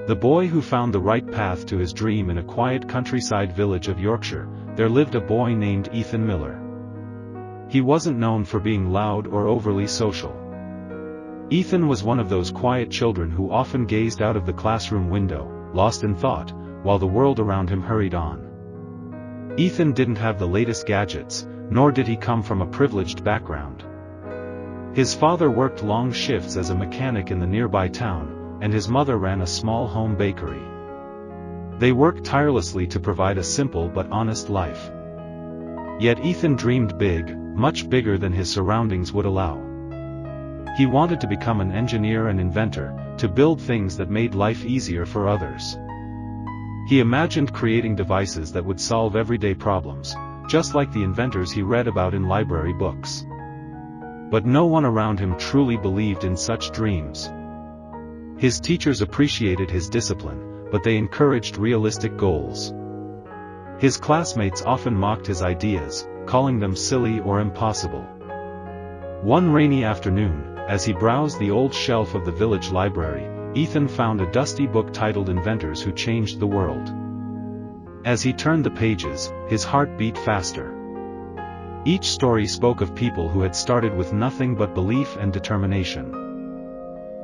The boy who found the right path to his dream. In a quiet countryside village of Yorkshire, there lived a boy named Ethan Miller. He wasn't known for being loud or overly social. Ethan was one of those quiet children who often gazed out of the classroom window, lost in thought, while the world around him hurried on. Ethan didn't have the latest gadgets, nor did he come from a privileged background. His father worked long shifts as a mechanic in the nearby town, and his mother ran a small home bakery. They worked tirelessly to provide a simple but honest life. Yet Ethan dreamed big, much bigger than his surroundings would allow. He wanted to become an engineer and inventor, to build things that made life easier for others. He imagined creating devices that would solve everyday problems, just like the inventors he read about in library books. But no one around him truly believed in such dreams. His teachers appreciated his discipline, but they encouraged realistic goals. His classmates often mocked his ideas, calling them silly or impossible. One rainy afternoon, as he browsed the old shelf of the village library, Ethan found a dusty book titled Inventors Who Changed the World. As he turned the pages, his heart beat faster. Each story spoke of people who had started with nothing but belief and determination.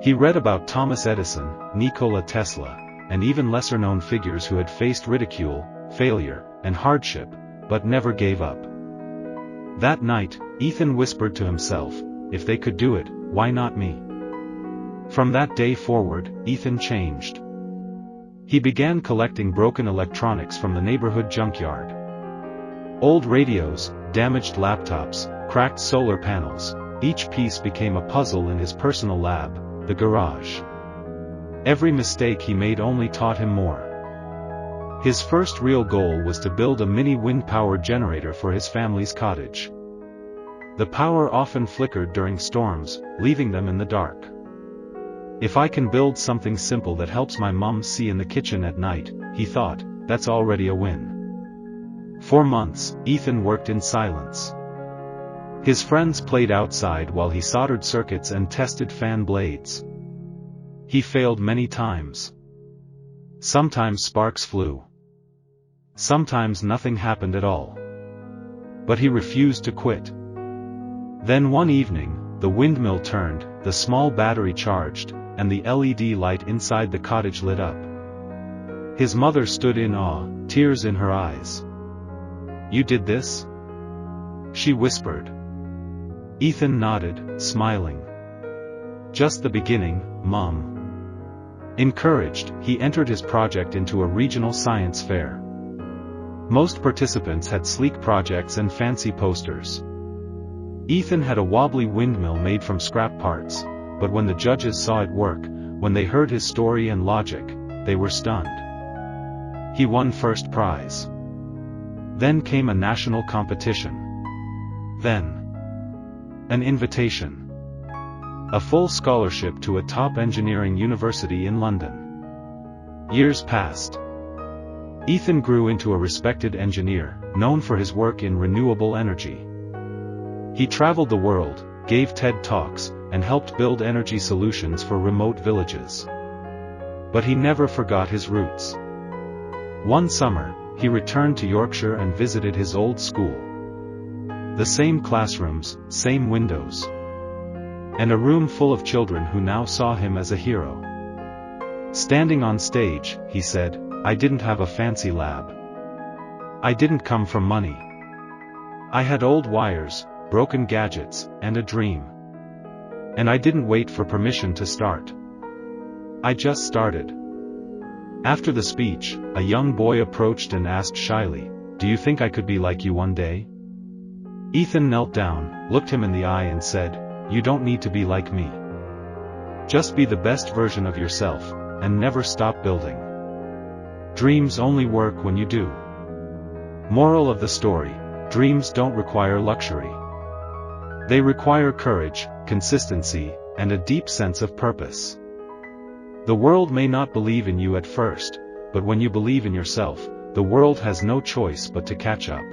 He read about Thomas Edison, Nikola Tesla, and even lesser-known figures who had faced ridicule, failure, and hardship, but never gave up. That night, Ethan whispered to himself, "If they could do it, why not me?" From that day forward, Ethan changed. He began collecting broken electronics from the neighborhood junkyard. Old radios, damaged laptops, cracked solar panels, each piece became a puzzle in his personal lab, the garage. Every mistake he made only taught him more. His first real goal was to build a mini wind-powered generator for his family's cottage. The power often flickered during storms, leaving them in the dark. "If I can build something simple that helps my mom see in the kitchen at night," he thought, "that's already a win." For months, Ethan worked in silence. His friends played outside while he soldered circuits and tested fan blades. He failed many times. Sometimes sparks flew. Sometimes nothing happened at all. But he refused to quit. Then one evening, the windmill turned, the small battery charged, and the LED light inside the cottage lit up. His mother stood in awe, tears in her eyes. "You did this?" she whispered. Ethan nodded, smiling. "Just the beginning, Mom." Encouraged, he entered his project into a regional science fair. Most participants had sleek projects and fancy posters. Ethan had a wobbly windmill made from scrap parts, but when the judges saw it work, when they heard his story and logic, they were stunned. He won first prize. Then came a national competition. Then an invitation. A full scholarship to a top engineering university in London. Years passed. Ethan grew into a respected engineer, known for his work in renewable energy. He traveled the world, gave TED Talks, and helped build energy solutions for remote villages. But he never forgot his roots. One summer, he returned to Yorkshire and visited his old school. The same classrooms, same windows. And a room full of children who now saw him as a hero. Standing on stage, he said, "I didn't have a fancy lab. I didn't come from money. I had old wires, broken gadgets, and a dream. And I didn't wait for permission to start. I just started." After the speech, a young boy approached and asked shyly, "Do you think I could be like you one day?" Ethan knelt down, looked him in the eye and said, "You don't need to be like me. Just be the best version of yourself, and never stop building. Dreams only work when you do." Moral of the story: dreams don't require luxury. They require courage, consistency, and a deep sense of purpose. The world may not believe in you at first, but when you believe in yourself, the world has no choice but to catch up.